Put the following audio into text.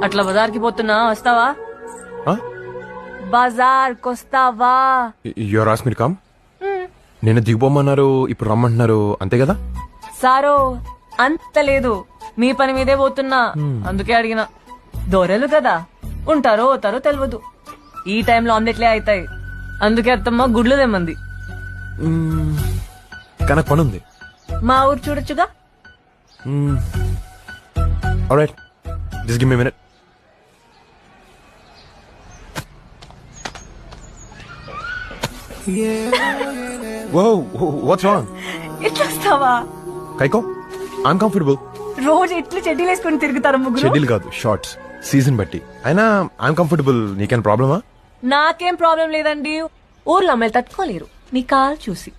అట్లా బజార్కి పోతున్నా, వస్తావా? బజార్ కొస్తావా? Your ask me to come. నేను దిగిపోమన్నారు, ఇప్పుడు రమ్మంటున్నారు, అంతే కదా? సారో అంత లేదు, మీ పని మీదే పోతున్నా, అందుకే అడిగిన. దొరలు కదా, ఉంటారో పోతారో తెలియదు. ఈ టైంలో ఆమ్లెట్లే అవుతాయి, అందుకే అత్తమ్మ గుడ్లు తెమ్మంది. కానీ పని ఉంది. మా ఊరు చూడొచ్చుగా. Alright, just give me minute. Whoa, what's wrong? ఎట్లా వస్తావా? కైకో, ఐఎమ్ కంఫర్టబుల్. రోజు ఎట్లు చెడ్డీలు వేసుకుని తిరుగుతారు ముగ్గురు. షెడ్యూల్ కాదు, షార్ట్స్, సీజన్ బట్టి. అయినా ఐఎమ్ కంఫర్టబుల్. నీకేం ప్రాబ్లమా? నాకేం ప్రాబ్లం లేదండి, ఊర్లో అమ్మాయిలు తట్టుకోలేరు నీ కాల్ చూసి.